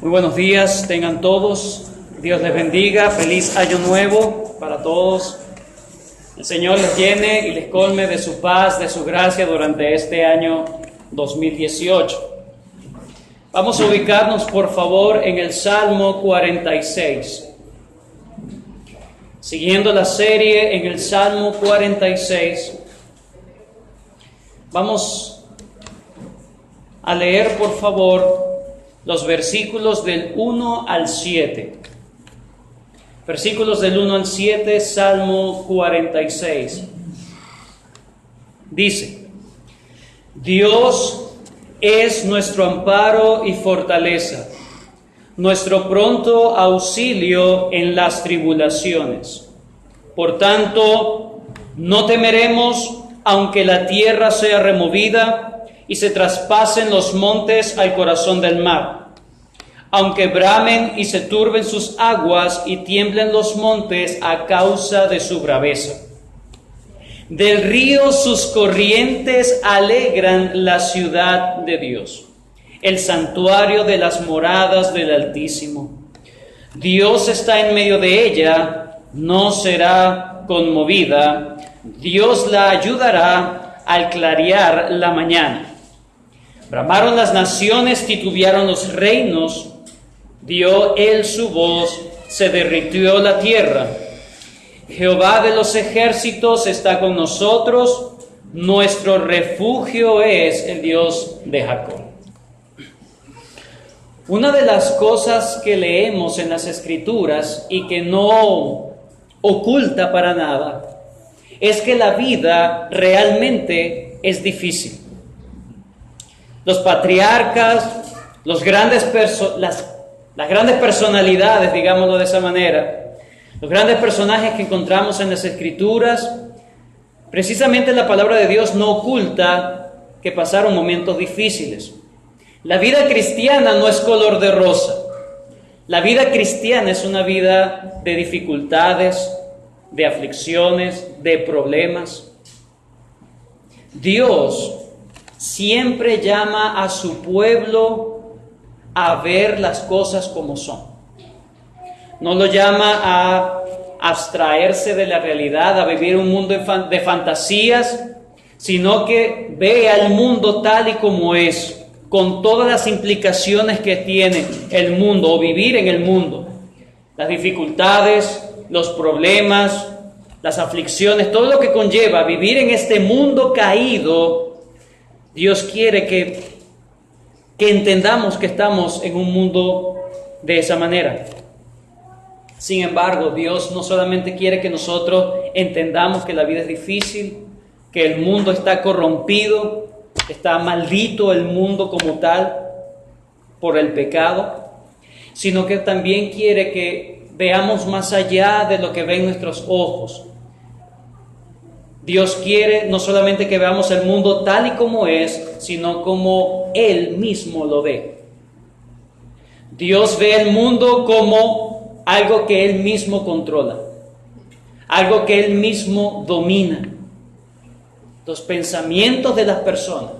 Muy buenos días, tengan todos. Dios les bendiga. Feliz año nuevo para todos. El Señor les llene y les colme de su paz, de su gracia durante este año 2018. Vamos a ubicarnos, por favor, en el Salmo 46. Siguiendo la serie en el Salmo 46, vamos a leer, por favor, los versículos del 1 al 7. Versículos del 1 al 7, Salmo 46. Dice: Dios es nuestro amparo y fortaleza, nuestro pronto auxilio en las tribulaciones. Por tanto, no temeremos, aunque la tierra sea removida y se traspasen los montes al corazón del mar, aunque bramen y se turben sus aguas y tiemblen los montes a causa de su braveza. Del río sus corrientes alegran la ciudad de Dios, el santuario de las moradas del Altísimo. Dios está en medio de ella, no será conmovida. Dios la ayudará al clarear la mañana. Bramaron las naciones, titubearon los reinos, dio él su voz, se derritió la tierra. Jehová de los ejércitos está con nosotros, nuestro refugio es el Dios de Jacob. Una de las cosas que leemos en las Escrituras y que no oculta para nada es que la vida realmente es difícil. Los patriarcas, las grandes personalidades, digámoslo de esa manera, los grandes personajes que encontramos en las Escrituras, precisamente la palabra de Dios no oculta que pasaron momentos difíciles. La vida cristiana no es color de rosa. La vida cristiana es una vida de dificultades, de aflicciones, de problemas. Dios siempre llama a su pueblo a ver las cosas como son. No lo llama a abstraerse de la realidad, a vivir un mundo de fantasías, sino que ve al mundo tal y como es, con todas las implicaciones que tiene el mundo o vivir en el mundo. Las dificultades, los problemas, las aflicciones, todo lo que conlleva vivir en este mundo caído. Dios quiere que entendamos que estamos en un mundo de esa manera. Sin embargo, Dios no solamente quiere que nosotros entendamos que la vida es difícil, que el mundo está corrompido, está maldito el mundo como tal por el pecado, sino que también quiere que veamos más allá de lo que ven nuestros ojos. Dios quiere no solamente que veamos el mundo tal y como es, sino como Él mismo lo ve. Dios ve el mundo como algo que Él mismo controla, algo que Él mismo domina. Los pensamientos de las personas,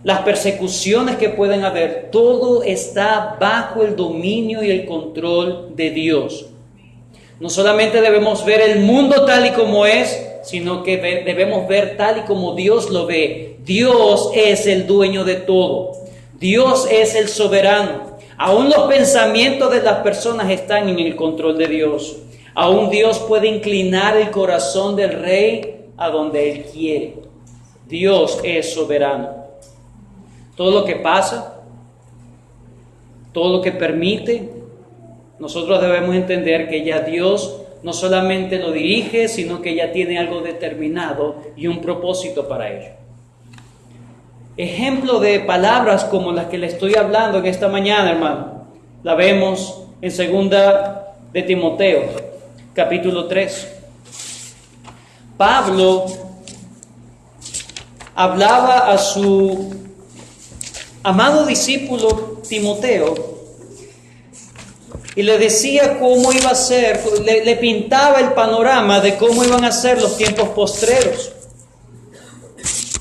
las persecuciones que pueden haber, todo está bajo el dominio y el control de Dios. No solamente debemos ver el mundo tal y como es, sino que debemos ver tal y como Dios lo ve. Dios es el dueño de todo. Dios es el soberano. Aún los pensamientos de las personas están en el control de Dios. Aún Dios puede inclinar el corazón del rey a donde Él quiere. Dios es soberano. Todo lo que pasa, todo lo que permite, nosotros debemos entender que ya Dios no solamente lo dirige, sino que ya tiene algo determinado y un propósito para ello. Ejemplo de palabras como las que le estoy hablando en esta mañana, hermano, la vemos en 2 de Timoteo, capítulo 3. Pablo hablaba a su amado discípulo Timoteo y le decía cómo iba a ser, le pintaba el panorama de cómo iban a ser los tiempos postreros.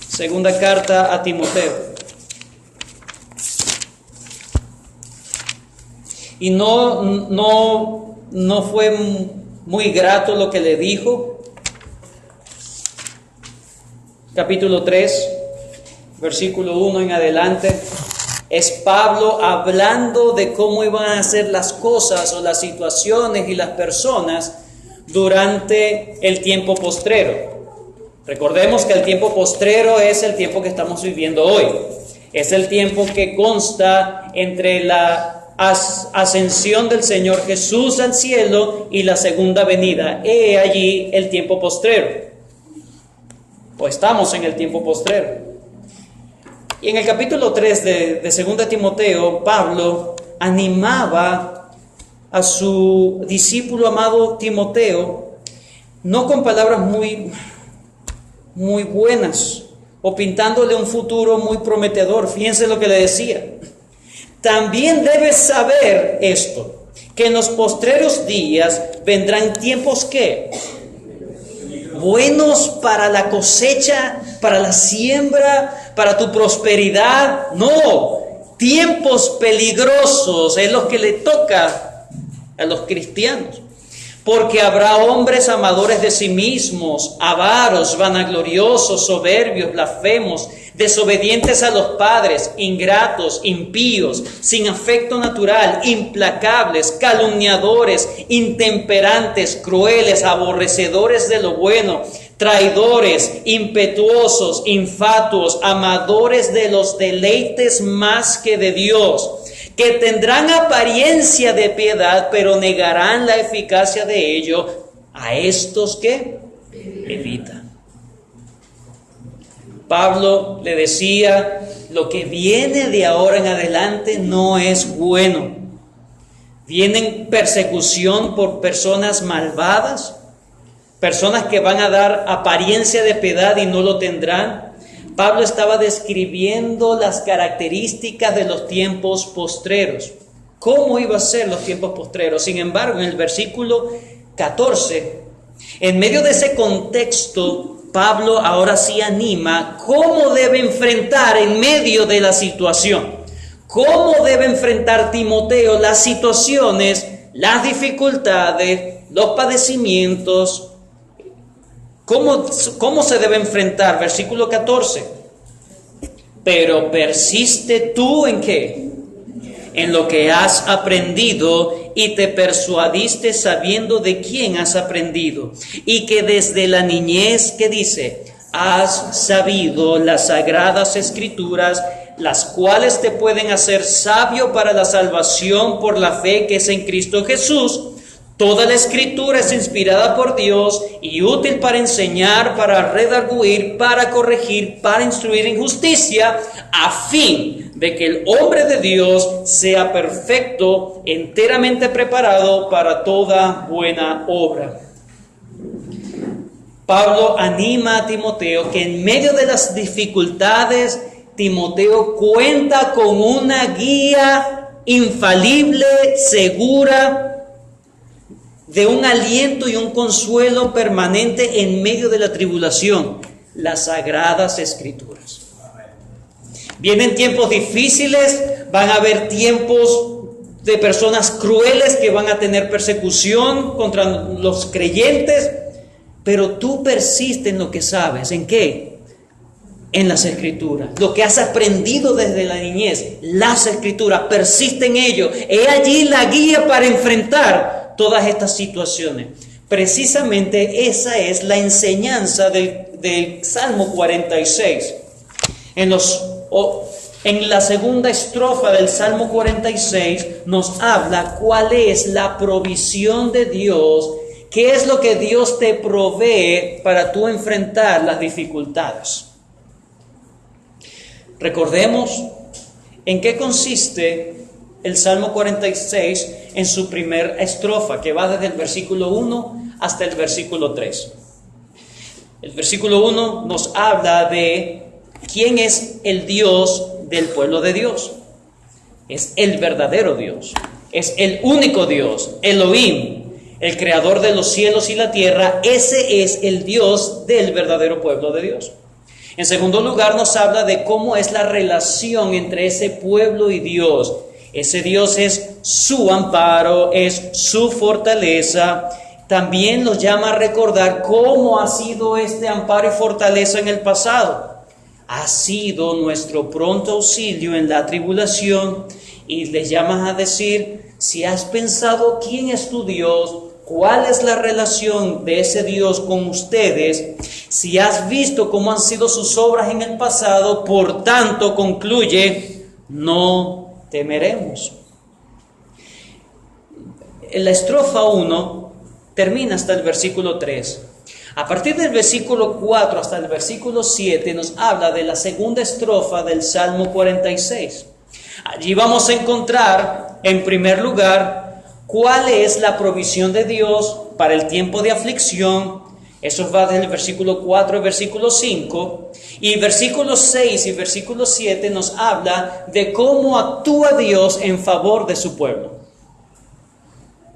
Segunda carta a Timoteo. y no fue muy grato lo que le dijo. Capítulo 3, versículo 1 en adelante, es Pablo hablando de cómo iban a ser las cosas o las situaciones y las personas durante el tiempo postrero. Recordemos que el tiempo postrero es el tiempo que estamos viviendo hoy. Es el tiempo que consta entre la ascensión del Señor Jesús al cielo y la segunda venida. He allí el tiempo postrero. O estamos en el tiempo postrero. Y en el capítulo 3 de 2 Timoteo, Pablo animaba a su discípulo amado Timoteo, no con palabras muy buenas, o pintándole un futuro muy prometedor. Fíjense lo que le decía. También debes saber esto, que en los postreros días vendrán tiempos que buenos para la cosecha, para la siembra, para tu prosperidad. No, tiempos peligrosos es lo que le toca a los cristianos. Porque habrá hombres amadores de sí mismos, avaros, vanagloriosos, soberbios, blasfemos, desobedientes a los padres, ingratos, impíos, sin afecto natural, implacables, calumniadores, intemperantes, crueles, aborrecedores de lo bueno, traidores, impetuosos, infatuos, amadores de los deleites más que de Dios, que tendrán apariencia de piedad, pero negarán la eficacia de ello. A estos que evitan. Pablo le decía, lo que viene de ahora en adelante no es bueno. Vienen persecución por personas malvadas, personas que van a dar apariencia de piedad y no lo tendrán. Pablo estaba describiendo las características de los tiempos postreros. ¿Cómo iba a ser los tiempos postreros? Sin embargo, en el versículo 14, en medio de ese contexto, Pablo ahora sí anima cómo debe enfrentar en medio de la situación. ¿Cómo debe enfrentar Timoteo las situaciones, las dificultades, los padecimientos? ¿Cómo se debe enfrentar? Versículo 14. Pero persiste tú ¿en qué? En lo que has aprendido y te persuadiste sabiendo de quién has aprendido. Y que desde la niñez, ¿qué dice? Has sabido las sagradas escrituras, las cuales te pueden hacer sabio para la salvación por la fe que es en Cristo Jesús. Toda la escritura es inspirada por Dios y útil para enseñar, para redarguir, para corregir, para instruir en justicia, a fin de que el hombre de Dios sea perfecto, enteramente preparado para toda buena obra. Pablo anima a Timoteo que en medio de las dificultades, Timoteo cuenta con una guía infalible, segura, de un aliento y un consuelo permanente en medio de la tribulación, las sagradas escrituras. Vienen tiempos difíciles, van a haber tiempos de personas crueles que van a tener persecución contra los creyentes, pero tú persistes en lo que sabes. ¿En qué? En las escrituras. Lo que has aprendido desde la niñez, las escrituras, persiste en ello. He allí la guía para enfrentar todas estas situaciones. Precisamente esa es la enseñanza del Salmo 46. En la segunda estrofa del Salmo 46 nos habla cuál es la provisión de Dios, qué es lo que Dios te provee para tú enfrentar las dificultades. Recordemos en qué consiste el Salmo 46 en su primera estrofa, que va desde el versículo 1 hasta el versículo 3. El versículo 1 nos habla de quién es el Dios del pueblo de Dios. Es el verdadero Dios, es el único Dios, Elohim, el creador de los cielos y la tierra. Ese es el Dios del verdadero pueblo de Dios. En segundo lugar, nos habla de cómo es la relación entre ese pueblo y Dios. Ese Dios es su amparo, es su fortaleza. También los llama a recordar cómo ha sido este amparo y fortaleza en el pasado. Ha sido nuestro pronto auxilio en la tribulación, y les llama a decir: si has pensado quién es tu Dios, cuál es la relación de ese Dios con ustedes, si has visto cómo han sido sus obras en el pasado, por tanto, concluye, no temeremos. En la estrofa 1 termina hasta el versículo 3. A partir del versículo 4 hasta el versículo 7 nos habla de la segunda estrofa del Salmo 46. Allí vamos a encontrar, en primer lugar, cuál es la provisión de Dios para el tiempo de aflicción. Eso va desde el versículo 4 al versículo 5. Y versículos 6 y versículo 7 nos habla de cómo actúa Dios en favor de su pueblo.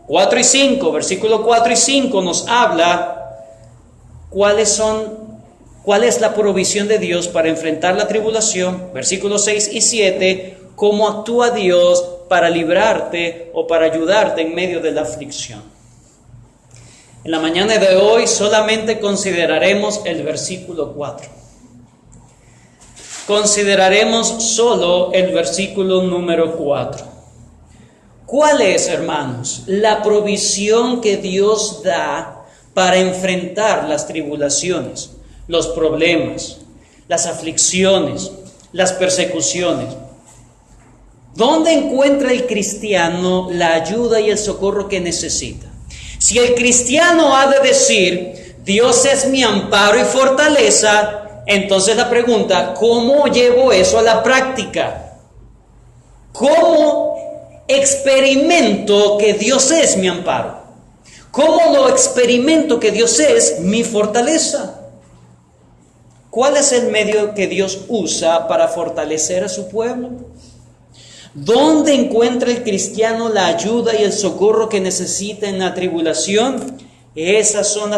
4 y 5, versículo 4 y 5 nos habla cuál es la provisión de Dios para enfrentar la tribulación. Versículos 6 y 7, cómo actúa Dios para librarte o para ayudarte en medio de la aflicción. En la mañana de hoy solamente consideraremos el versículo 4. Consideraremos solo el versículo número 4. ¿Cuál es, hermanos, la provisión que Dios da para enfrentar las tribulaciones, los problemas, las aflicciones, las persecuciones? ¿Dónde encuentra el cristiano la ayuda y el socorro que necesita? Si el cristiano ha de decir, Dios es mi amparo y fortaleza, entonces la pregunta, ¿cómo llevo eso a la práctica? ¿Cómo experimento que Dios es mi amparo? ¿Cómo lo experimento que Dios es mi fortaleza? ¿Cuál es el medio que Dios usa para fortalecer a su pueblo? ¿Dónde encuentra el cristiano la ayuda y el socorro que necesita en la tribulación? Esas son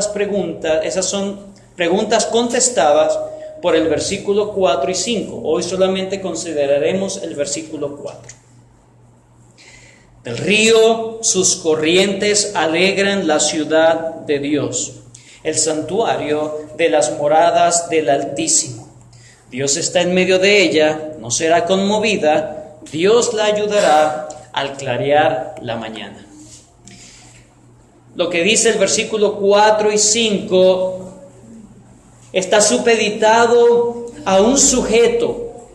preguntas contestadas por el versículo 4 y 5. Hoy solamente consideraremos el versículo 4. El río, sus corrientes alegran la ciudad de Dios, el santuario de las moradas del Altísimo. Dios está en medio de ella, no será conmovida. Dios la ayudará al clarear la mañana. Lo que dice el versículo 4 y 5 está supeditado a un sujeto.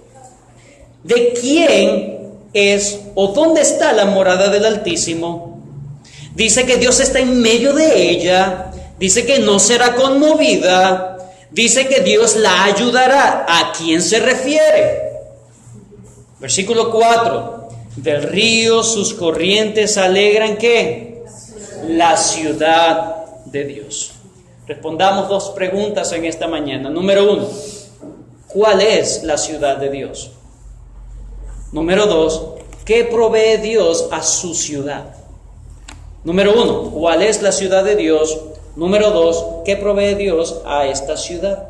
¿De quién es o dónde está la morada del Altísimo? Dice que Dios está en medio de ella, dice que no será conmovida, dice que Dios la ayudará. ¿A quién se refiere? Versículo 4, del río sus corrientes alegran ¿qué? La ciudad de Dios. Respondamos dos preguntas en esta mañana. Número 1, ¿cuál es la ciudad de Dios? Número 2, ¿qué provee Dios a su ciudad? Número 1, ¿cuál es la ciudad de Dios? Número 2, ¿qué provee Dios a esta ciudad?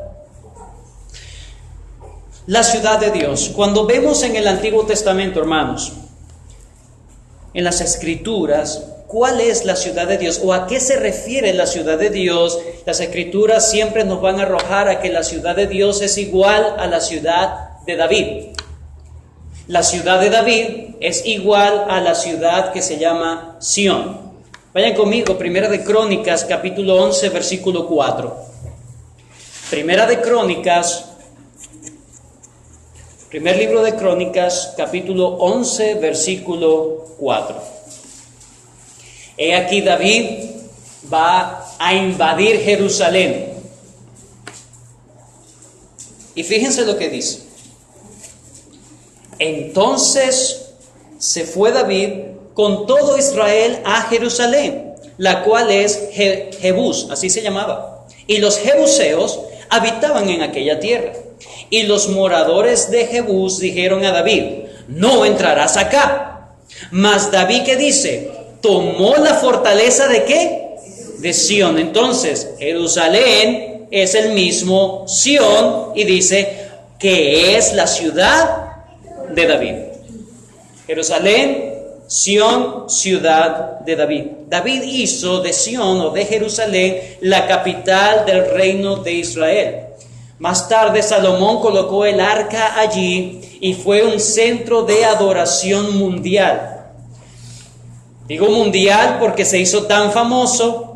La ciudad de Dios. Cuando vemos en el Antiguo Testamento, hermanos, en las Escrituras, ¿cuál es la ciudad de Dios? ¿O a qué se refiere la ciudad de Dios? Las Escrituras siempre nos van a arrojar a que la ciudad de Dios es igual a la ciudad de David. La ciudad de David es igual a la ciudad que se llama Sión. Vayan conmigo, Primera de Crónicas, capítulo 11, versículo 4. Primera de Crónicas, primer libro de Crónicas, capítulo 11, versículo 4. He aquí David va a invadir Jerusalén. Y fíjense lo que dice. Entonces se fue David con todo Israel a Jerusalén, la cual es Jebús, así se llamaba. Y los jebuseos habitaban en aquella tierra. Y los moradores de Jebús dijeron a David, no entrarás acá. Mas David, ¿qué dice? Tomó la fortaleza ¿de qué? De Sión. Entonces, Jerusalén es el mismo Sión y dice que es la ciudad de David. Jerusalén Sión, ciudad de David. David hizo de Sión o de Jerusalén la capital del reino de Israel. Más tarde Salomón colocó el arca allí y fue un centro de adoración mundial. Digo mundial porque se hizo tan famoso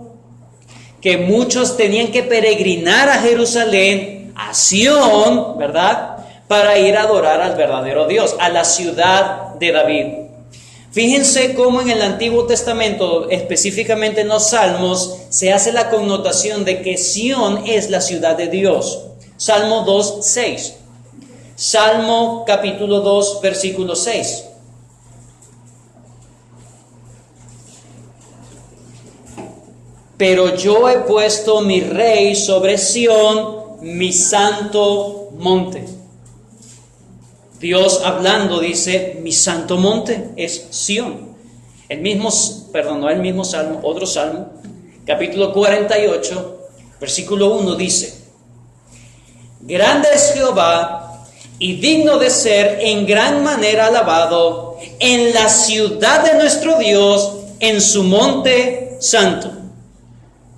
que muchos tenían que peregrinar a Jerusalén, a Sión, ¿verdad?, para ir a adorar al verdadero Dios, a la ciudad de David. Fíjense cómo en el Antiguo Testamento, específicamente en los Salmos, se hace la connotación de que Sión es la ciudad de Dios. Salmo 2:6. Salmo capítulo 2, versículo 6. Pero yo he puesto mi rey sobre Sión, mi santo monte. Dios hablando dice, mi santo monte es Sión. No el mismo salmo, otro salmo, capítulo 48, versículo 1 dice, grande es Jehová y digno de ser en gran manera alabado en la ciudad de nuestro Dios, en su monte santo.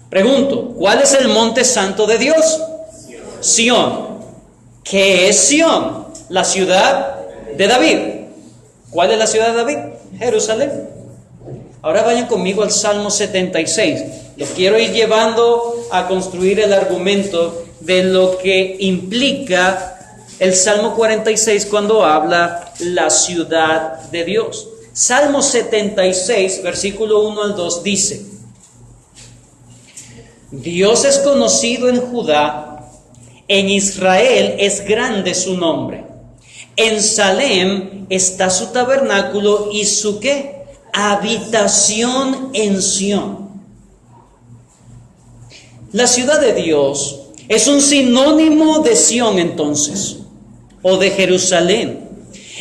Pregunto, ¿cuál es el monte santo de Dios? Sión. ¿Qué es Sión? La ciudad de David. ¿Cuál es la ciudad de David? Jerusalén. Ahora vayan conmigo al Salmo 76. Los quiero ir llevando a construir el argumento de lo que implica el Salmo 46 cuando habla la ciudad de Dios. Salmo 76, versículo 1 al 2 dice, Dios es conocido en Judá, en Israel es grande su nombre. En Salem está su tabernáculo y su ¿qué? Habitación en Sión. La ciudad de Dios es un sinónimo de Sión entonces, o de Jerusalén.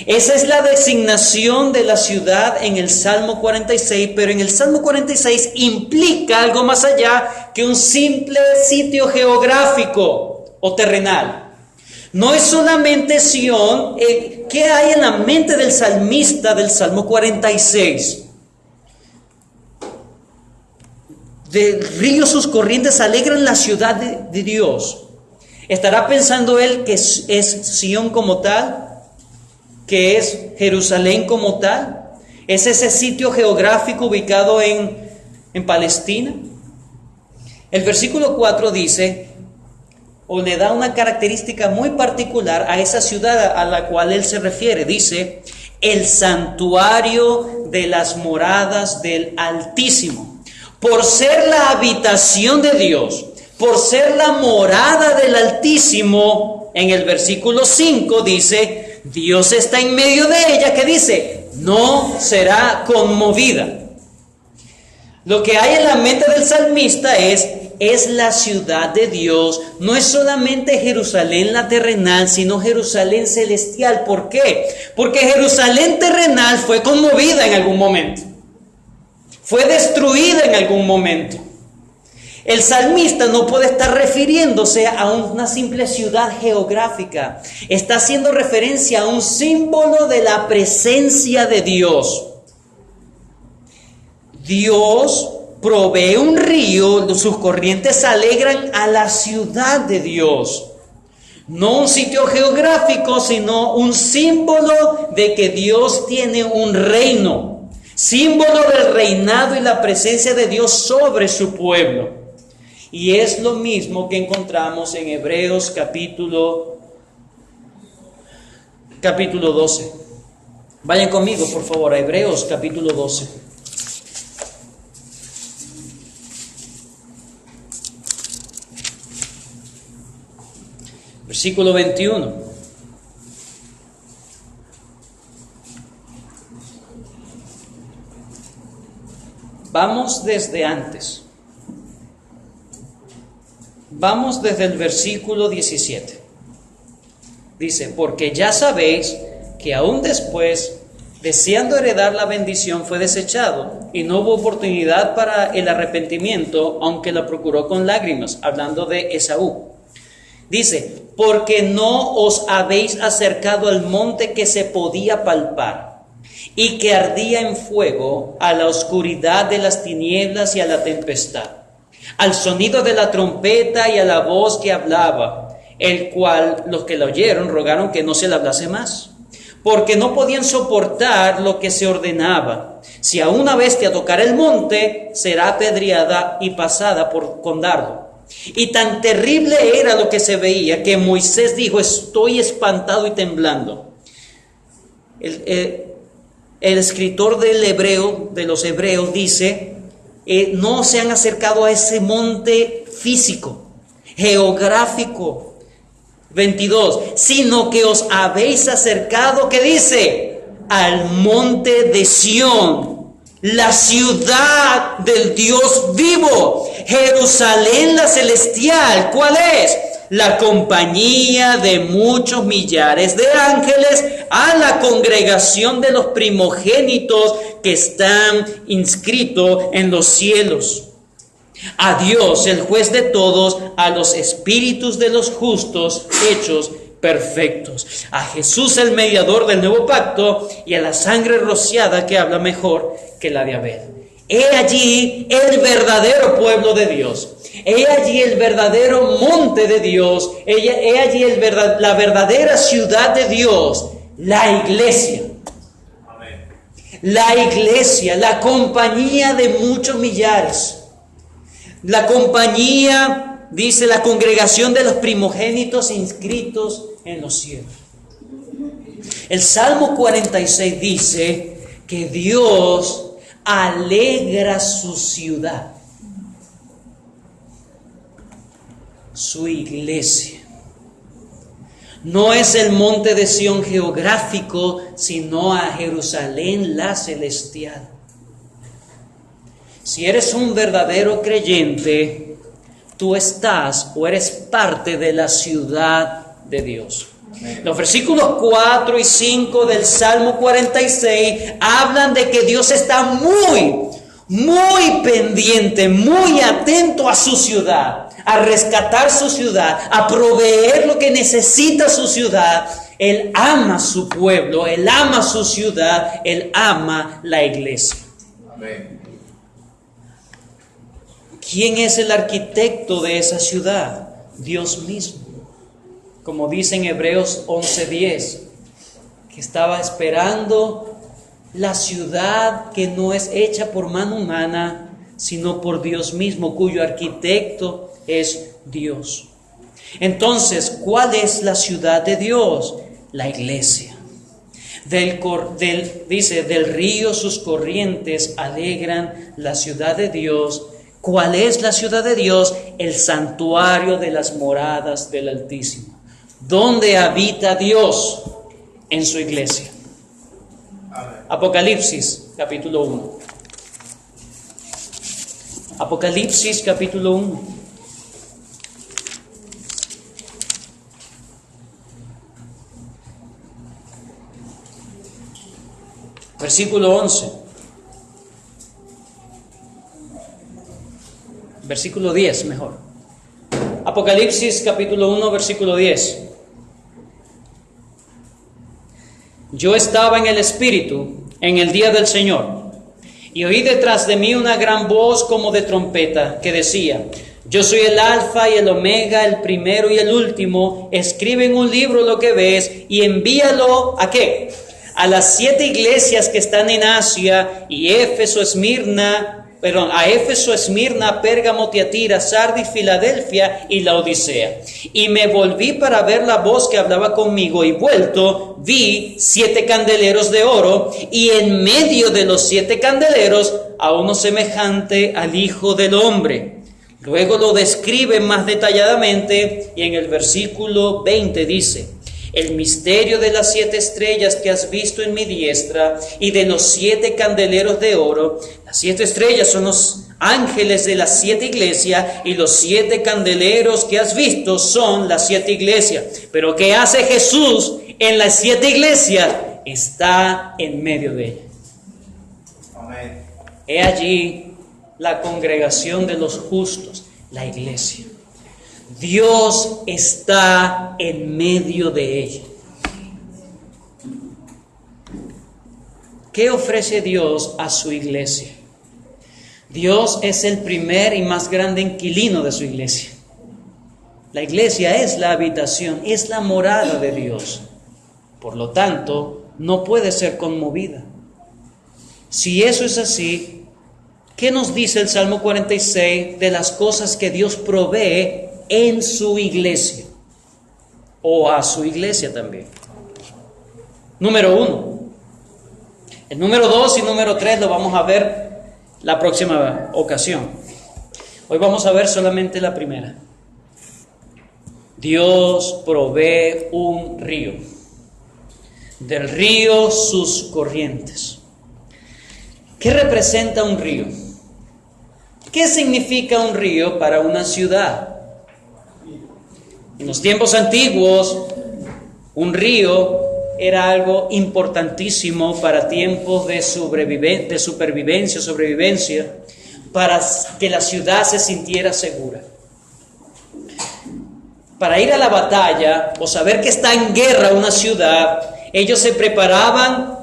Esa es la designación de la ciudad en el Salmo 46, pero en el Salmo 46 implica algo más allá que un simple sitio geográfico o terrenal. No es solamente Sión. ¿Qué hay en la mente del salmista del Salmo 46? De ríos sus corrientes alegran la ciudad de Dios. ¿Estará pensando él que es Sión como tal? ¿Que es Jerusalén como tal? ¿Es ese sitio geográfico ubicado en Palestina? El versículo 4 dice, o le da una característica muy particular a esa ciudad a la cual él se refiere. Dice, el santuario de las moradas del Altísimo. Por ser la habitación de Dios, por ser la morada del Altísimo, en el versículo 5 dice, Dios está en medio de ella, que dice, no será conmovida. Lo que hay en la mente del salmista es la ciudad de Dios. No es solamente Jerusalén la terrenal, sino Jerusalén celestial. ¿Por qué? Porque Jerusalén terrenal fue conmovida en algún momento. Fue destruida en algún momento. El salmista no puede estar refiriéndose a una simple ciudad geográfica. Está haciendo referencia a un símbolo de la presencia de Dios. Dios provee un río, sus corrientes alegran a la ciudad de Dios. No un sitio geográfico, sino un símbolo de que Dios tiene un reino. Símbolo del reinado y la presencia de Dios sobre su pueblo. Y es lo mismo que encontramos en Hebreos capítulo 12. Vayan conmigo, por favor, a Hebreos capítulo 12. Versículo 21. Vamos desde antes. Vamos desde el versículo 17. Dice, porque ya sabéis que aún después, deseando heredar la bendición, fue desechado, y no hubo oportunidad para el arrepentimiento, aunque la procuró con lágrimas, hablando de Esaú. Dice, porque no os habéis acercado al monte que se podía palpar, y que ardía en fuego a la oscuridad de las tinieblas y a la tempestad, al sonido de la trompeta y a la voz que hablaba, el cual los que la oyeron rogaron que no se le hablase más, porque no podían soportar lo que se ordenaba. Si a una bestia tocar el monte, será apedreada y pasada con dardo. Y tan terrible era lo que se veía que Moisés dijo: estoy espantado y temblando. El escritor de los Hebreos dice: no se han acercado a ese monte físico, geográfico. 22, sino que os habéis acercado, ¿qué dice? Al monte de Sión, la ciudad del Dios vivo, Jerusalén la celestial. ¿Cuál es? La compañía de muchos millares de ángeles, a la congregación de los primogénitos que están inscritos en los cielos. A Dios, el juez de todos, a los espíritus de los justos hechos perfectos, a Jesús el mediador del nuevo pacto, y a la sangre rociada que habla mejor que la de Abel. He allí el verdadero pueblo de Dios. He allí el verdadero monte de Dios. He allí la verdadera ciudad de Dios, la iglesia. Amén. La iglesia, la compañía de muchos millares. La compañía, dice, la congregación de los primogénitos inscritos en los cielos. El Salmo 46 dice que Dios alegra su ciudad, su iglesia. No es el monte de Sión geográfico, sino a Jerusalén la celestial. Si eres un verdadero creyente, tú estás o eres parte de la ciudad de Dios. Los versículos 4 y 5 del Salmo 46 hablan de que Dios está muy pendiente, muy atento a su ciudad, a rescatar su ciudad, a proveer lo que necesita su ciudad. Él ama su pueblo, Él ama su ciudad, Él ama la iglesia. Amén. ¿Quién es el arquitecto de esa ciudad? Dios mismo. Como dice en Hebreos 11:10, que estaba esperando la ciudad que no es hecha por mano humana, sino por Dios mismo, cuyo arquitecto es Dios. Entonces, ¿cuál es la ciudad de Dios? La iglesia. Dice, del río sus corrientes alegran la ciudad de Dios. ¿Cuál es la ciudad de Dios? El santuario de las moradas del Altísimo. ¿Dónde habita Dios? En su iglesia. Amén. Apocalipsis, capítulo 1. Apocalipsis, capítulo 1. Versículo 11. Versículo 10 mejor. Apocalipsis capítulo 1, versículo 10. Yo estaba en el Espíritu en el día del Señor, y oí detrás de mí una gran voz como de trompeta que decía: yo soy el Alfa y el Omega, el primero y el último. Escribe en un libro lo que ves y envíalo ¿a qué? A las 7 iglesias que están en Asia, y a Éfeso, Esmirna, Pérgamo, Tiatira, Sardis, Filadelfia y Laodicea. Y me volví para ver la voz que hablaba conmigo, y vuelto vi 7 candeleros de oro, y en medio de los 7 candeleros a uno semejante al Hijo del Hombre. Luego lo describe más detalladamente, y en el versículo 20 dice: el misterio de las 7 estrellas que has visto en mi diestra y de los 7 candeleros de oro. Las 7 estrellas son los ángeles de las 7 iglesias, y los 7 candeleros que has visto son las 7 iglesias. Pero ¿qué hace Jesús en las 7 iglesias? Está en medio de ellas. Amén. He allí la congregación de los justos, la iglesia. Dios está en medio de ella. ¿Qué ofrece Dios a su iglesia? Dios es el primer y más grande inquilino de su iglesia. La iglesia es la habitación, es la morada de Dios. Por lo tanto, no puede ser conmovida. Si eso es así, ¿qué nos dice el Salmo 46 de las cosas que Dios provee en su iglesia? O a su iglesia también. Número 1. El número 2 y número 3 lo vamos a ver la próxima ocasión. Hoy vamos a ver solamente la primera. Dios provee un río. Del río sus corrientes. ¿Qué representa un río? ¿Qué significa un río para una ciudad? En los tiempos antiguos, un río era algo importantísimo para tiempos de sobrevivencia, para que la ciudad se sintiera segura. Para ir a la batalla o saber que está en guerra una ciudad, ellos se preparaban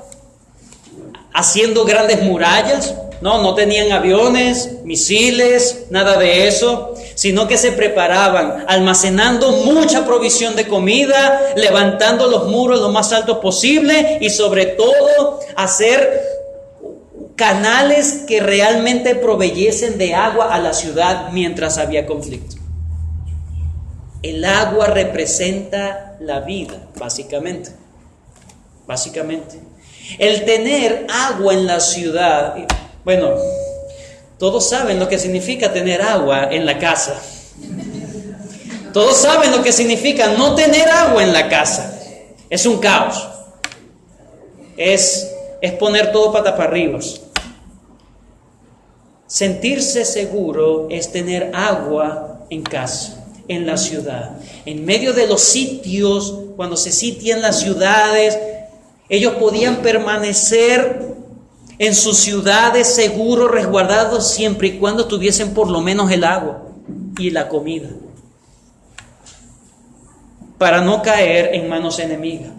haciendo grandes murallas. No tenían aviones, misiles, nada de eso, sino que se preparaban almacenando mucha provisión de comida, levantando los muros lo más altos posible y sobre todo hacer canales que realmente proveyesen de agua a la ciudad mientras había conflicto. El agua representa la vida, básicamente. El tener agua en la ciudad, bueno, todos saben lo que significa tener agua en la casa. Todos saben lo que significa no tener agua en la casa. Es un caos. Es poner todo patas para arriba. Sentirse seguro es tener agua en casa, en la ciudad. En medio de los sitios, cuando se sitian las ciudades, ellos podían permanecer en sus ciudades seguros, resguardados, siempre y cuando tuviesen por lo menos el agua y la comida, para no caer en manos enemigas.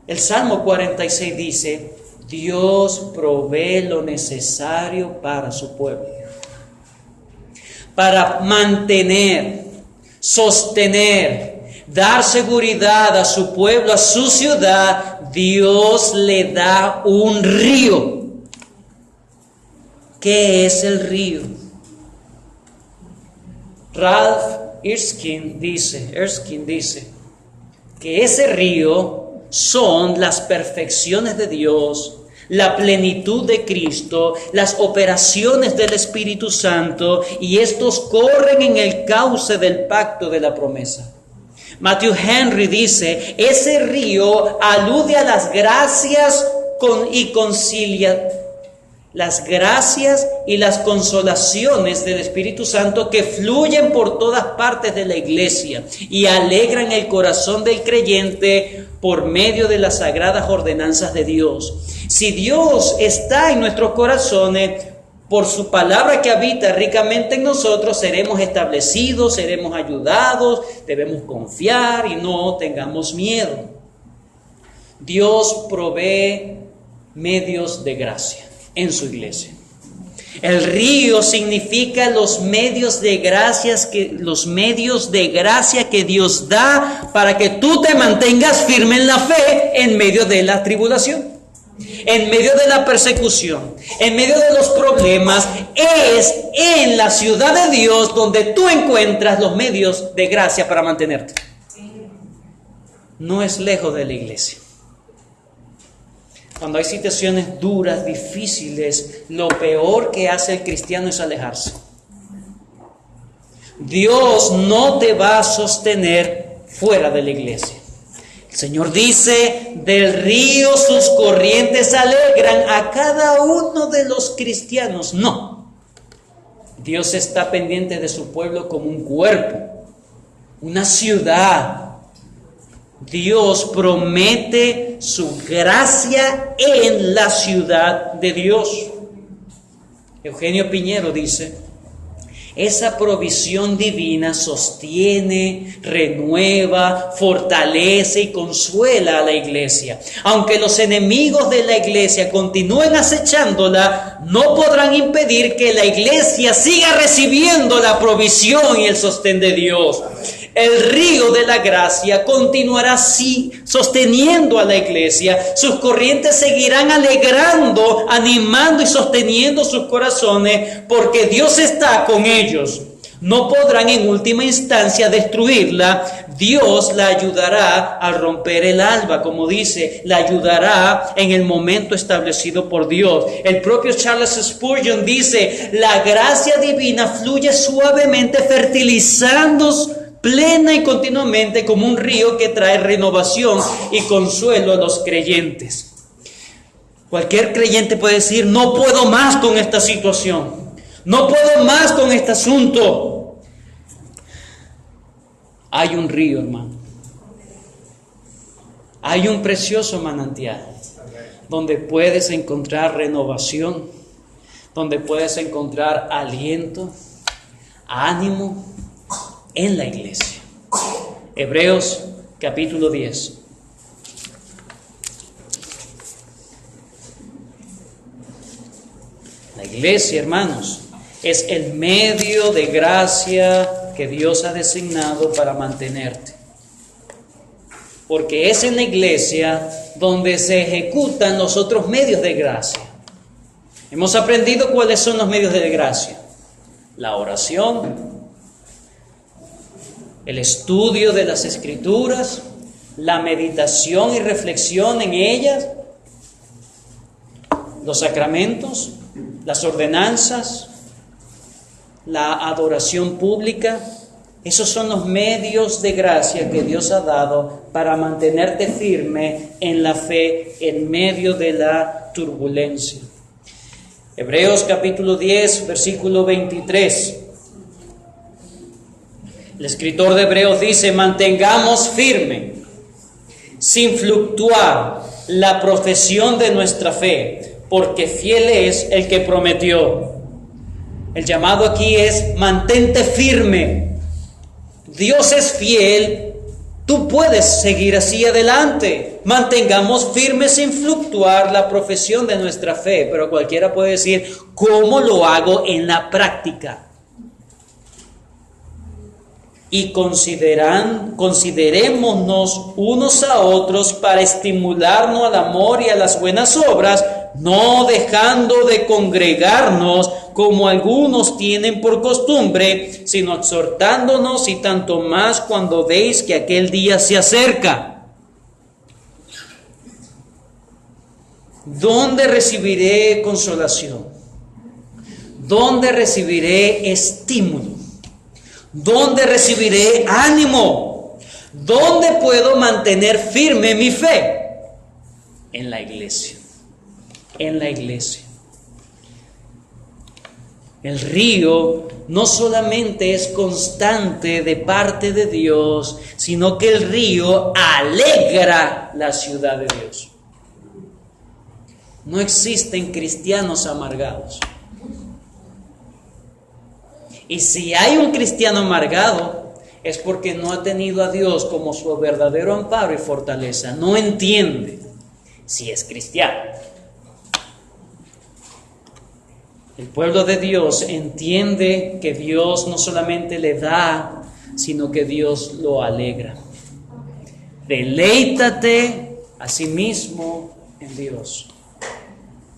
El Salmo 46 dice: Dios provee lo necesario para su pueblo, para mantener, sostener, dar seguridad a su pueblo, a su ciudad. Dios le da un río. ¿Qué es el río? Ralph Erskine dice que ese río son las perfecciones de Dios, la plenitud de Cristo, las operaciones del Espíritu Santo, y estos corren en el cauce del pacto de la promesa. Matthew Henry dice: ese río alude a las gracias y las consolaciones del Espíritu Santo que fluyen por todas partes de la iglesia y alegran el corazón del creyente por medio de las sagradas ordenanzas de Dios. Si Dios está en nuestros corazones, por su palabra que habita ricamente en nosotros, seremos establecidos, seremos ayudados, debemos confiar y no tengamos miedo. Dios provee medios de gracia en su iglesia. El río significa los medios de gracia que Dios da para que tú te mantengas firme en la fe en medio de la tribulación, en medio de la persecución, en medio de los problemas. Es en la ciudad de Dios donde tú encuentras los medios de gracia para mantenerte. No es lejos de la iglesia. Cuando hay situaciones duras, difíciles, lo peor que hace el cristiano es alejarse. Dios no te va a sostener fuera de la iglesia. El Señor dice: del río sus corrientes alegran a cada uno de los cristianos. No. Dios está pendiente de su pueblo como un cuerpo, una ciudad. Dios promete su gracia en la ciudad de Dios. Eugenio Piñero dice: Esa provisión divina sostiene, renueva, fortalece y consuela a la iglesia. Aunque los enemigos de la iglesia continúen acechándola, no podrán impedir que la iglesia siga recibiendo la provisión y el sostén de Dios. El río de la gracia continuará así, sosteniendo a la iglesia. Sus corrientes seguirán alegrando, animando y sosteniendo sus corazones, porque Dios está con ellos. No podrán en última instancia destruirla. Dios la ayudará al romper el alba, como dice, la ayudará en el momento establecido por Dios. El propio Charles Spurgeon dice, la gracia divina fluye suavemente, fertilizando plena y continuamente como un río que trae renovación y consuelo a los creyentes. Cualquier creyente puede decir, no puedo más con esta situación, no puedo más con este asunto. Hay un río, hermano. Hay un precioso manantial donde puedes encontrar renovación, donde puedes encontrar aliento, ánimo, en la iglesia. Hebreos capítulo 10. La iglesia, hermanos, es el medio de gracia que Dios ha designado para mantenerte. Porque es en la iglesia donde se ejecutan los otros medios de gracia. Hemos aprendido cuáles son los medios de gracia. La oración, el estudio de las Escrituras, la meditación y reflexión en ellas, los sacramentos, las ordenanzas, la adoración pública. Esos son los medios de gracia que Dios ha dado para mantenerte firme en la fe en medio de la turbulencia. Hebreos capítulo 10, versículo 23. El escritor de Hebreos dice, mantengamos firme, sin fluctuar, la profesión de nuestra fe, porque fiel es el que prometió. El llamado aquí es, mantente firme. Dios es fiel, tú puedes seguir así adelante. Mantengamos firme sin fluctuar la profesión de nuestra fe. Pero cualquiera puede decir, ¿cómo lo hago en la práctica? Y considerémonos unos a otros para estimularnos al amor y a las buenas obras, no dejando de congregarnos como algunos tienen por costumbre, sino exhortándonos y tanto más cuando veis que aquel día se acerca. ¿Dónde recibiré consolación? ¿Dónde recibiré estímulo? ¿Dónde recibiré ánimo? ¿Dónde puedo mantener firme mi fe? En la iglesia. En la iglesia. El río no solamente es constante de parte de Dios, sino que el río alegra la ciudad de Dios. No existen cristianos amargados. Y si hay un cristiano amargado, es porque no ha tenido a Dios como su verdadero amparo y fortaleza. No entiende si es cristiano. El pueblo de Dios entiende que Dios no solamente le da, sino que Dios lo alegra. Deleítate a sí mismo en Dios.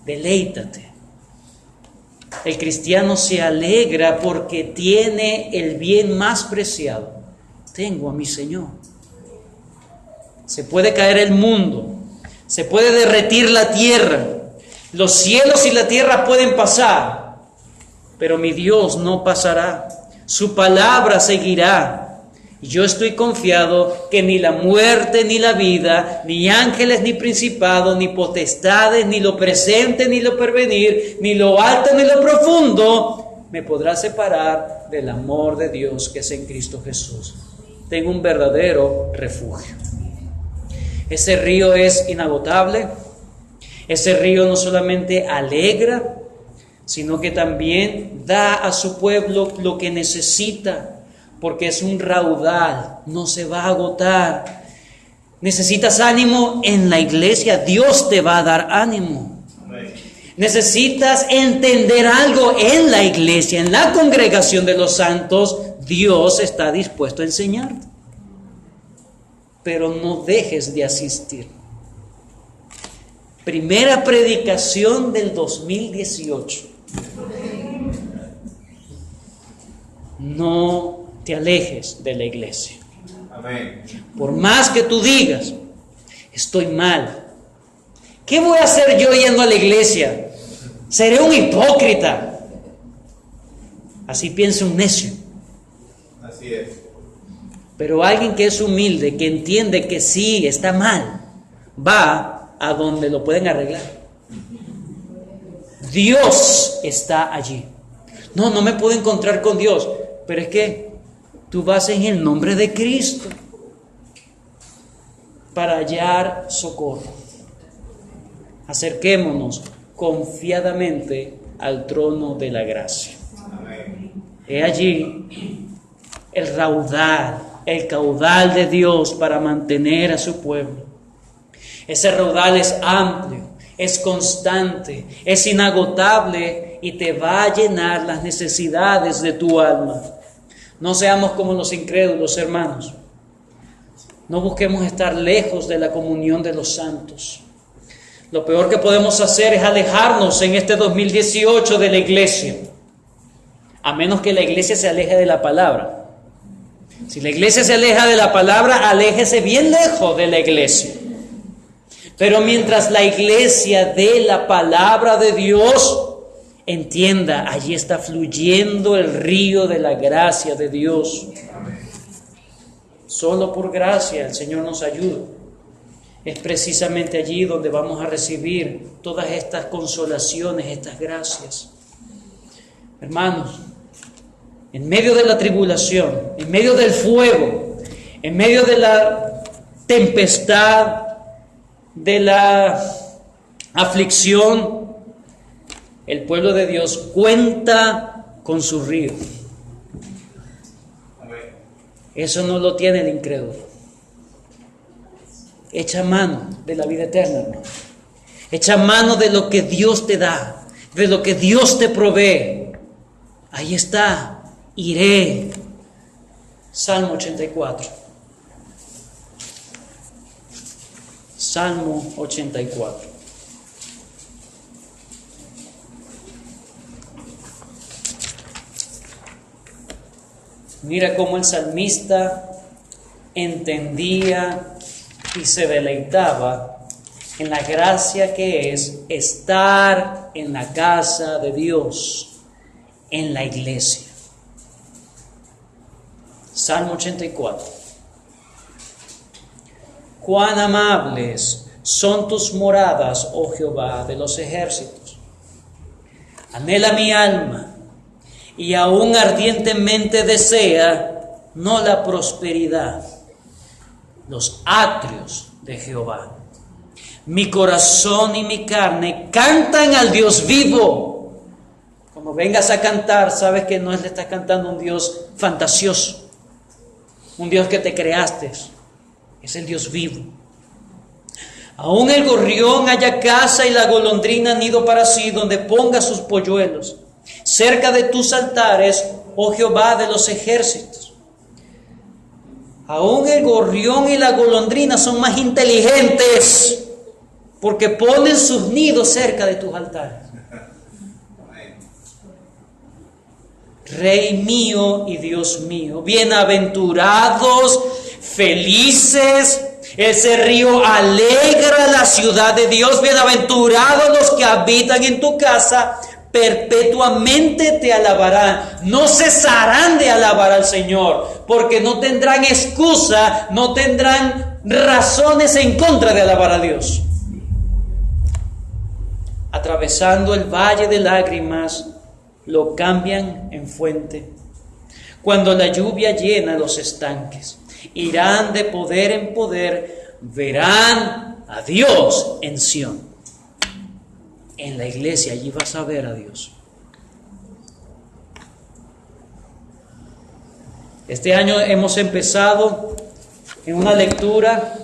Deleítate. El cristiano se alegra porque tiene el bien más preciado. Tengo a mi Señor. Se puede caer el mundo, se puede derretir la tierra, los cielos y la tierra pueden pasar, pero mi Dios no pasará. Su palabra seguirá. Y yo estoy confiado que ni la muerte, ni la vida, ni ángeles, ni principados, ni potestades, ni lo presente, ni lo porvenir, ni lo alto, ni lo profundo, me podrá separar del amor de Dios que es en Cristo Jesús. Tengo un verdadero refugio. Ese río es inagotable. Ese río no solamente alegra, sino que también da a su pueblo lo que necesita, porque es un raudal, no se va a agotar. Necesitas ánimo en la iglesia, Dios te va a dar ánimo. Necesitas entender algo en la iglesia, en la congregación de los santos, Dios está dispuesto a enseñarte. Pero no dejes de asistir. Primera predicación del 2018. No te alejes de la iglesia. Amén. Por más que tú digas, estoy mal. ¿Qué voy a hacer yo yendo a la iglesia? Seré un hipócrita. Así piensa un necio. Así es. Pero alguien que es humilde, que entiende que sí, está mal, va a donde lo pueden arreglar. Dios está allí. No me puedo encontrar con Dios. Pero es que tú vas en el nombre de Cristo para hallar socorro. Acerquémonos confiadamente al trono de la gracia. Amén. He allí el caudal de Dios para mantener a su pueblo. Ese raudal es amplio, es constante, es inagotable y te va a llenar las necesidades de tu alma. No seamos como los incrédulos, hermanos. No busquemos estar lejos de la comunión de los santos. Lo peor que podemos hacer es alejarnos en este 2018 de la iglesia, a menos que la iglesia se aleje de la palabra. Si la iglesia se aleja de la palabra, aléjese bien lejos de la iglesia. Pero mientras la iglesia dé la palabra de Dios, entienda, allí está fluyendo el río de la gracia de Dios. Solo por gracia el Señor nos ayuda. Es precisamente allí donde vamos a recibir todas estas consolaciones, estas gracias. Hermanos, en medio de la tribulación, en medio del fuego, en medio de la tempestad, de la aflicción, el pueblo de Dios cuenta con su río. Eso no lo tiene el incrédulo. Echa mano de la vida eterna, hermano. Echa mano de lo que Dios te da, de lo que Dios te provee. Ahí está, iré. Salmo 84. Salmo 84. Mira cómo el salmista entendía y se deleitaba en la gracia que es estar en la casa de Dios, en la iglesia. Salmo 84. Cuán amables son tus moradas, oh Jehová de los ejércitos. Anhela mi alma, y aún ardientemente desea, no la prosperidad, los atrios de Jehová. Mi corazón y mi carne cantan al Dios vivo. Cuando vengas a cantar, sabes que no le estás cantando a un Dios fantasioso, un Dios que te creaste. Es el Dios vivo. Aún el gorrión haya casa y la golondrina nido para sí, donde ponga sus polluelos. Cerca de tus altares, oh Jehová de los ejércitos. Aún el gorrión y la golondrina son más inteligentes, porque ponen sus nidos cerca de tus altares. Rey mío y Dios mío, bienaventurados, felices, ese río alegra la ciudad de Dios. Bienaventurados los que habitan en tu casa, perpetuamente te alabarán, no cesarán de alabar al Señor, porque no tendrán excusa, no tendrán razones en contra de alabar a Dios. Atravesando el valle de lágrimas, lo cambian en fuente. Cuando la lluvia llena los estanques, irán de poder en poder, verán a Dios en Sión. En la iglesia allí vas a ver a Dios. Este año hemos empezado en una lectura,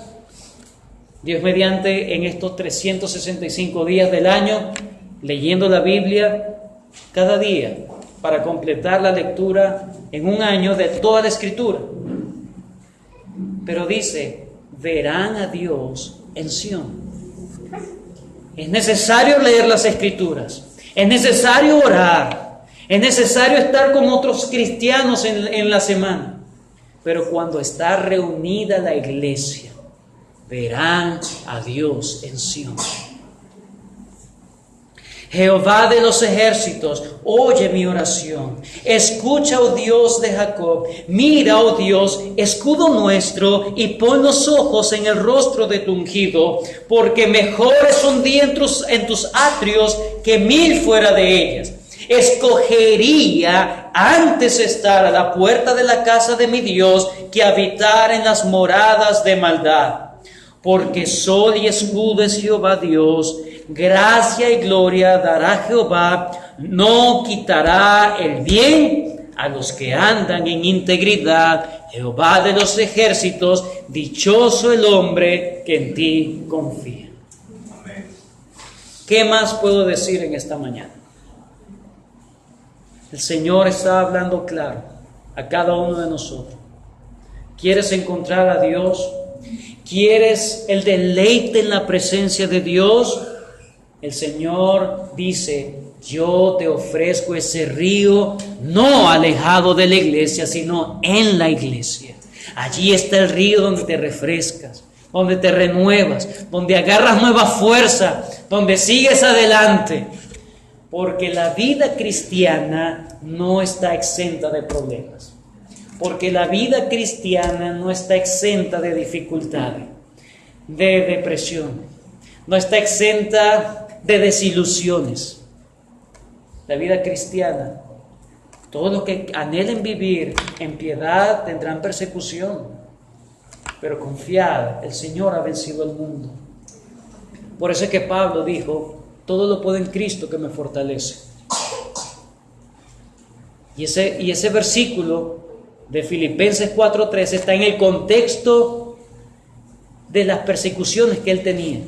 Dios mediante, en estos 365 días del año, leyendo la Biblia cada día para completar la lectura en un año de toda la Escritura. Pero dice, verán a Dios en Sión. Es necesario leer las Escrituras, es necesario orar, es necesario estar con otros cristianos en la semana. Pero cuando está reunida la iglesia, verán a Dios en Sión. Jehová de los ejércitos, oye mi oración. Escucha, oh Dios de Jacob. Mira, oh Dios, escudo nuestro, y pon los ojos en el rostro de tu ungido, porque mejores son días en tus atrios que 1000 fuera de ellas. Escogería antes estar a la puerta de la casa de mi Dios que habitar en las moradas de maldad. Porque sol y escudo es Jehová Dios, gracia y gloria dará Jehová, no quitará el bien a los que andan en integridad. Jehová de los ejércitos, dichoso el hombre que en ti confía. Amén. ¿Qué más puedo decir en esta mañana? El Señor está hablando claro a cada uno de nosotros. ¿Quieres encontrar a Dios? ¿Quieres el deleite en la presencia de Dios? El Señor dice, yo te ofrezco ese río no alejado de la iglesia, sino en la iglesia. Allí está el río donde te refrescas, donde te renuevas, donde agarras nueva fuerza, donde sigues adelante. Porque la vida cristiana no está exenta de problemas. Porque la vida cristiana no está exenta de dificultades, de depresión, no está exenta de desilusiones. La vida cristiana, todos los que anhelen vivir en piedad tendrán persecución, pero confiad, el Señor ha vencido el mundo. Por eso es que Pablo dijo, todo lo puedo en Cristo que me fortalece. Y ese versículo de Filipenses 4:3 está en el contexto de las persecuciones que él tenía.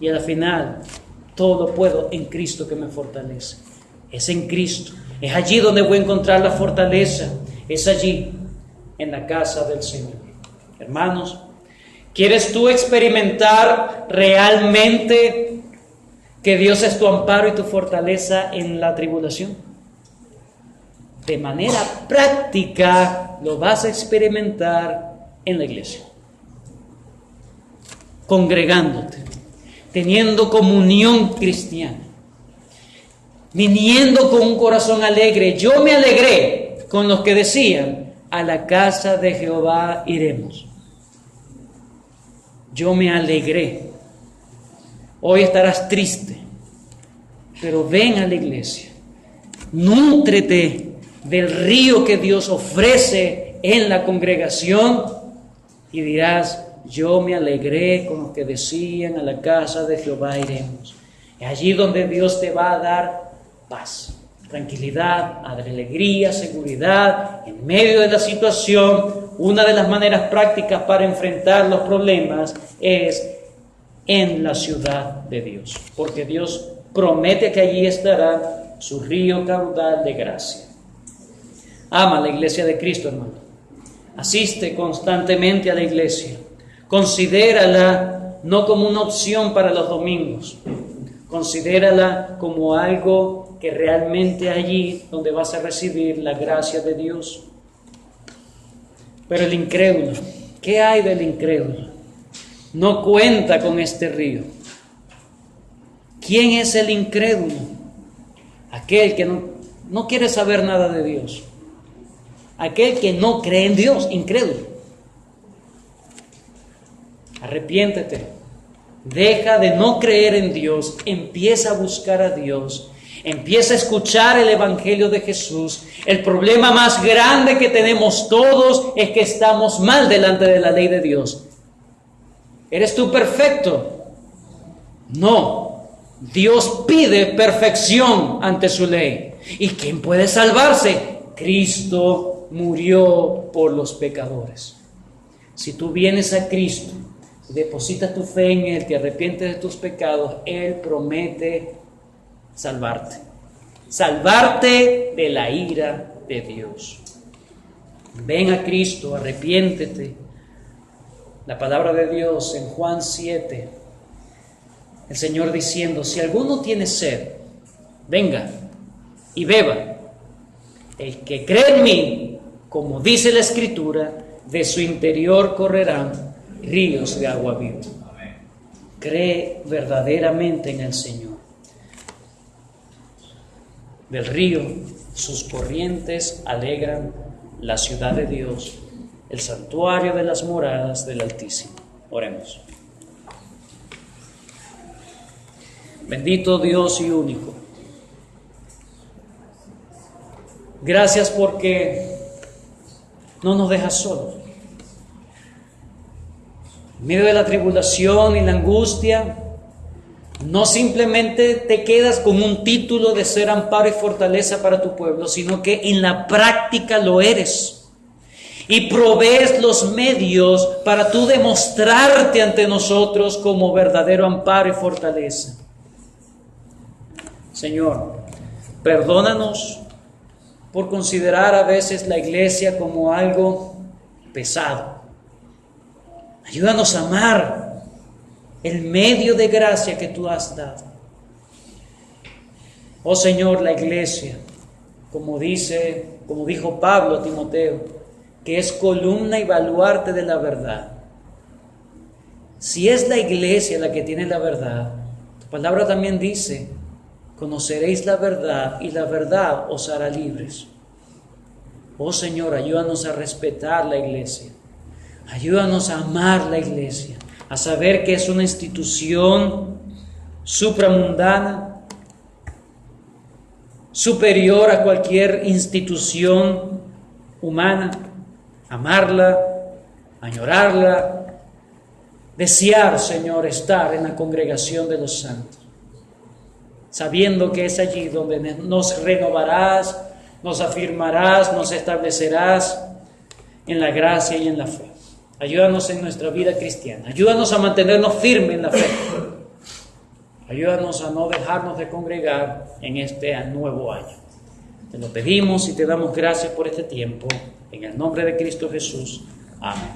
Y al final, todo lo puedo en Cristo que me fortalece. Es en Cristo. Es allí donde voy a encontrar la fortaleza. Es allí, en la casa del Señor. Hermanos, ¿quieres tú experimentar realmente que Dios es tu amparo y tu fortaleza en la tribulación? De manera práctica lo vas a experimentar en la iglesia. Congregándote, teniendo comunión cristiana, viniendo con un corazón alegre. Yo me alegré con los que decían, a la casa de Jehová iremos. Yo me alegré. Hoy estarás triste, pero ven a la iglesia. Nútrete del río que Dios ofrece en la congregación y dirás, yo me alegré con los que decían, a la casa de Jehová iremos. Es allí donde Dios te va a dar paz, tranquilidad, alegría, seguridad en medio de la situación. Una de las maneras prácticas para enfrentar los problemas es en la ciudad de Dios, porque Dios promete que allí estará su río caudal de gracia. Ama la iglesia de Cristo, hermano. Asiste constantemente a la iglesia. Considérala no como una opción para los domingos. Considérala como algo que realmente allí donde vas a recibir la gracia de Dios. Pero el incrédulo, ¿qué hay del incrédulo? No cuenta con este río. ¿Quién es el incrédulo? Aquel que no quiere saber nada de Dios. Aquel que no cree en Dios, incrédulo. Arrepiéntete. Deja de no creer en Dios. Empieza a buscar a Dios. Empieza a escuchar el Evangelio de Jesús. El problema más grande que tenemos todos es que estamos mal delante de la ley de Dios. ¿Eres tú perfecto? No. Dios pide perfección ante su ley. ¿Y quién puede salvarse? Cristo murió por los pecadores. Si tú vienes a Cristo, depositas tu fe en Él, te arrepientes de tus pecados, Él promete salvarte. Salvarte de la ira de Dios. Ven a Cristo, arrepiéntete. La palabra de Dios en Juan 7, el Señor diciendo: si alguno tiene sed, venga y beba. El que cree en mí, como dice la Escritura, de su interior correrán ríos de agua viva. Cree verdaderamente en el Señor. Del río, sus corrientes alegran la ciudad de Dios, el santuario de las moradas del Altísimo. Oremos. Bendito Dios y único, gracias porque no nos dejas solos. En medio de la tribulación y la angustia, no simplemente te quedas con un título de ser amparo y fortaleza para tu pueblo, sino que en la práctica lo eres. Y provees los medios para tú demostrarte ante nosotros como verdadero amparo y fortaleza. Señor, perdónanos por considerar a veces la iglesia como algo pesado. Ayúdanos a amar el medio de gracia que tú has dado. Oh Señor, la iglesia, como dijo Pablo a Timoteo, que es columna y baluarte de la verdad. Si es la iglesia la que tiene la verdad, tu palabra también dice: conoceréis la verdad y la verdad os hará libres. Oh Señor, ayúdanos a respetar la iglesia. Ayúdanos a amar la iglesia, a saber que es una institución supramundana, superior a cualquier institución humana. Amarla, añorarla, desear, Señor, estar en la congregación de los santos, sabiendo que es allí donde nos renovarás, nos afirmarás, nos establecerás en la gracia y en la fe. Ayúdanos en nuestra vida cristiana, ayúdanos a mantenernos firmes en la fe, ayúdanos a no dejarnos de congregar en este nuevo año. Te lo pedimos y te damos gracias por este tiempo, en el nombre de Cristo Jesús. Amén.